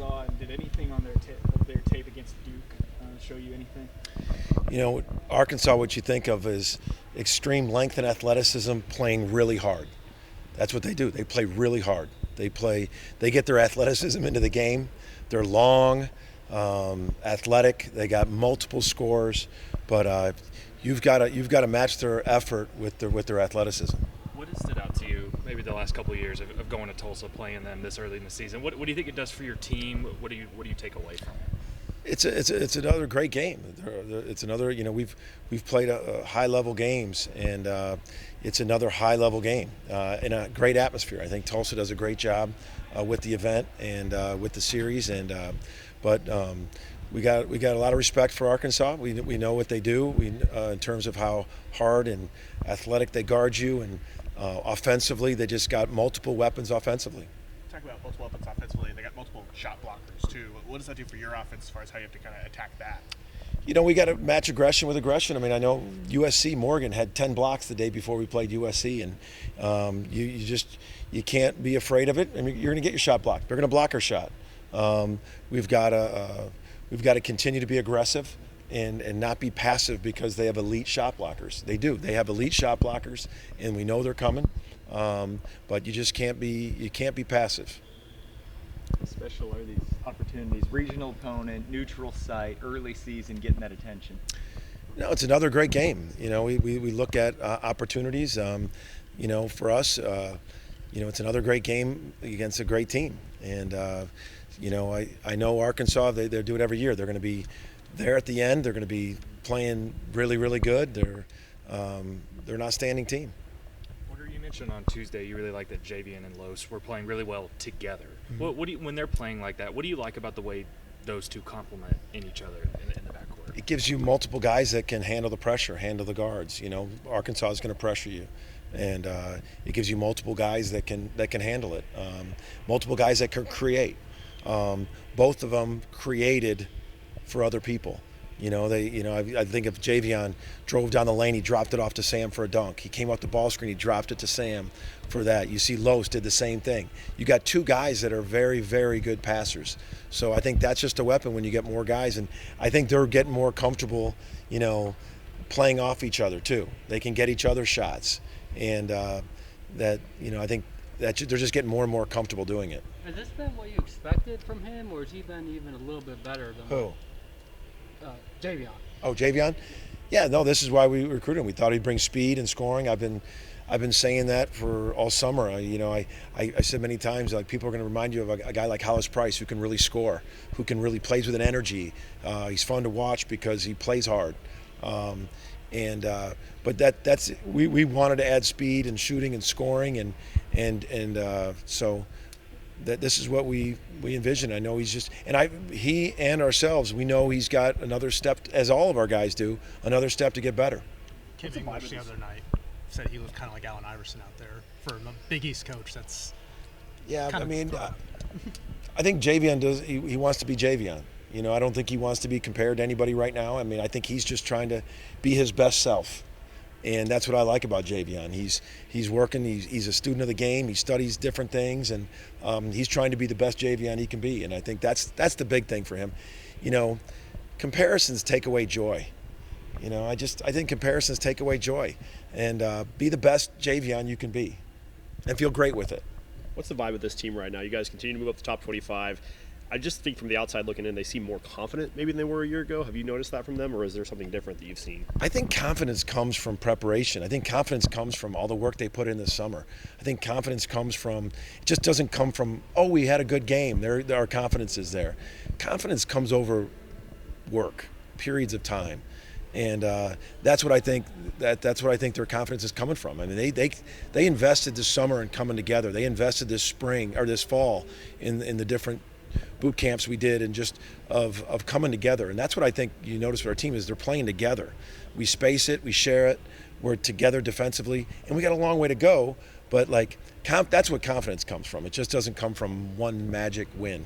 Arkansas, and did anything on their tape against Duke show you anything? You know, Arkansas, what you think of is extreme length and athleticism playing really hard. That's what they do. They play really hard. They get their athleticism into the game. They're long, athletic. They got multiple scores, but you've got to match their effort with their athleticism. What has stood out to you, maybe the last couple of years of going to Tulsa, playing them this early in the season? What do you think it does for your team? What do you take away from it? It's another great game. It's another, we've played high level games, and it's another high level game in a great atmosphere. I think Tulsa does a great job with the event and with the series, but we got a lot of respect for Arkansas. We know what they do. In terms of how hard and athletic they guard you, and offensively they just got multiple weapons offensively. Talk about multiple weapons offensively. They got multiple shot blockers too. What does that do for your offense as far as how you have to kind of attack that? We got to match aggression with aggression. I mean, I know USC Morgan had 10 blocks the day before we played USC, and you can't be afraid of it. I mean, you're going to get your shot blocked. They're going to block our shot. We've got to continue to be aggressive and not be passive because they have elite shot blockers. They do. They have elite shot blockers, and we know they're coming. But you just can't be passive. How special are these opportunities? Regional opponent, neutral site, early season, getting that attention. No, it's another great game. We look at opportunities. For us, it's another great game against a great team. And I know Arkansas. They do it every year. They're going to be there at the end. They're going to be playing really, really good. They're an outstanding team. You mentioned on Tuesday you really like that Javian and Los were playing really well together. Mm-hmm. When they're playing like that, what do you like about the way those two complement in each other in the backcourt? It gives you multiple guys that can handle the pressure, handle the guards. Arkansas is going to pressure you, and it gives you multiple guys that can handle it. Multiple guys that can create. Both of them created for other people. I think if Javian drove down the lane, he dropped it off to Sam for a dunk. He came off the ball screen, he dropped it to Sam for that. You see Los did the same thing. You got two guys that are very, very good passers. So I think that's just a weapon when you get more guys. And I think they're getting more comfortable, playing off each other too. They can get each other shots. And I think that they're just getting more and more comfortable doing it. Has this been what you expected from him, or has he been even a little bit better than Who? Javian? Oh, Javian? Yeah, no, this is why we recruited him. We thought he'd bring speed and scoring. I've been saying that for all summer. I said many times, like, people are going to remind you of a guy like Hollis Price, who can really score, who can really plays with an energy. He's fun to watch because he plays hard. But that's we wanted to add speed and shooting and scoring, so that this is what we envision. I know he and ourselves, we know he's got another step, as all of our guys do, another step to get better. Kim English the other night said he looked kind of like Allen Iverson out there for a Big East coach. That's I think Javian does. He wants to be Javian. I don't think he wants to be compared to anybody right now. I mean, I think he's just trying to be his best self. And that's what I like about Javian. He's working. He's a student of the game. He studies different things, and he's trying to be the best Javian he can be. And I think that's the big thing for him. Comparisons take away joy. I think comparisons take away joy. And be the best Javian you can be, and feel great with it. What's the vibe of this team right now? You guys continue to move up the top 25. I just think from the outside looking in, they seem more confident maybe than they were a year ago. Have you noticed that from them, or is there something different that you've seen? I think confidence comes from preparation. I think confidence comes from all the work they put in this summer. I think confidence comes from, it just doesn't come from, oh, we had a good game. Our confidence is there. Confidence comes over work, periods of time. And that's what I think. That's what I think their confidence is coming from. I mean, they invested this summer in coming together. They invested this spring or this fall in the different boot camps we did, and just of coming together. And that's what I think you notice with our team is they're playing together. We space it, we share it, we're together defensively, and we got a long way to go. But that's what confidence comes from. It just doesn't come from one magic win.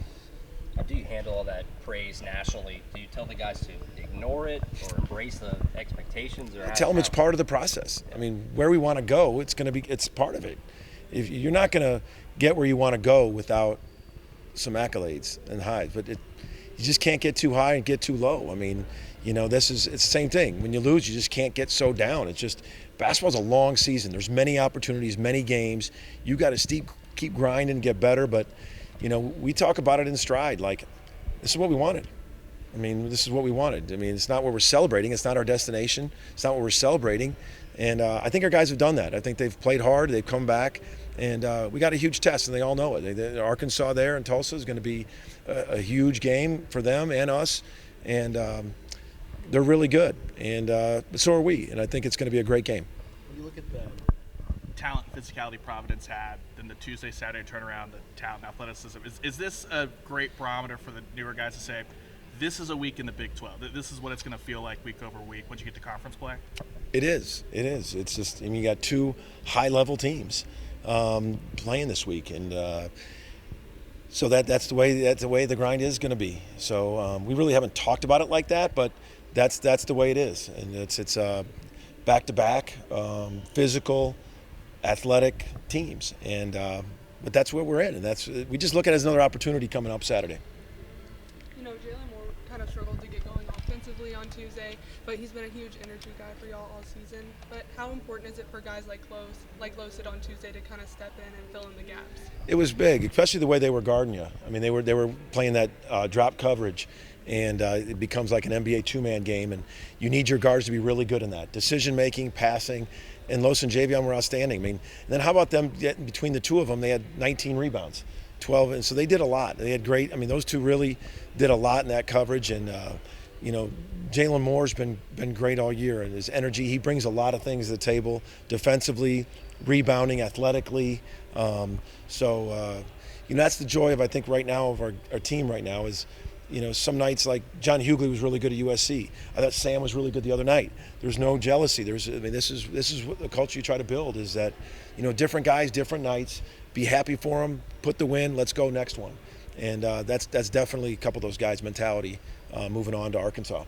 How do you handle all that praise nationally? Do you tell the guys to ignore it or embrace the expectations? Or tell them it's part of the process. I mean, where we want to go, it's part of it. If you're not going to get where you want to go without some accolades and highs, but you just can't get too high and get too low. I mean, it's the same thing. When you lose, you just can't get so down. It's just basketball's a long season. There's many opportunities, many games. You got to keep grinding and get better. But we talk about it in stride. Like, this is what we wanted. I mean, this is what we wanted. I mean, it's not what we're celebrating. It's not our destination. It's not what we're celebrating. And I think our guys have done that. I think they've played hard. They've come back. And we got a huge test, and they all know it. Arkansas there in Tulsa is going to be a huge game for them and us. And they're really good. And so are we. And I think it's going to be a great game. When you look at the talent and physicality Providence had, then the Tuesday, Saturday turnaround, the talent and athleticism, is this a great barometer for the newer guys to say, this is a week in the Big 12. This is what it's going to feel like week over week once you get to conference play? It is. It's just, you got two high-level teams playing this week, and so that's the way the grind is going to be. So we really haven't talked about it like that, but that's the way it is, and it's back-to-back physical, athletic teams, and but that's where we're in, and we just look at it as another opportunity coming up Saturday. Jalen Moore kind of struggled to get going offensively on Tuesday, but he's been a huge energy guy for y'all all season. But how important is it for guys like Los did on Tuesday to kind of step in and fill in the gaps? It was big, especially the way they were guarding you. I mean, they were playing that drop coverage, and it becomes like an NBA two-man game, and you need your guards to be really good in that. Decision-making, passing, and Los and Javion were outstanding. I mean, and then how about them, between the two of them, they had 19 rebounds. 12, and so they did a lot. They had great. I mean, those two really did a lot in that coverage, and Jalen Moore's been great all year, and his energy. He brings a lot of things to the table, defensively, rebounding, athletically. So that's the joy of, I think, right now of our team right now is, some nights like John Hughley was really good at USC. I thought Sam was really good the other night. There's no jealousy. This is what the culture you try to build is that, different guys, different nights. Be happy for them, put the win, let's go next one. And that's definitely a couple of those guys' mentality moving on to Arkansas.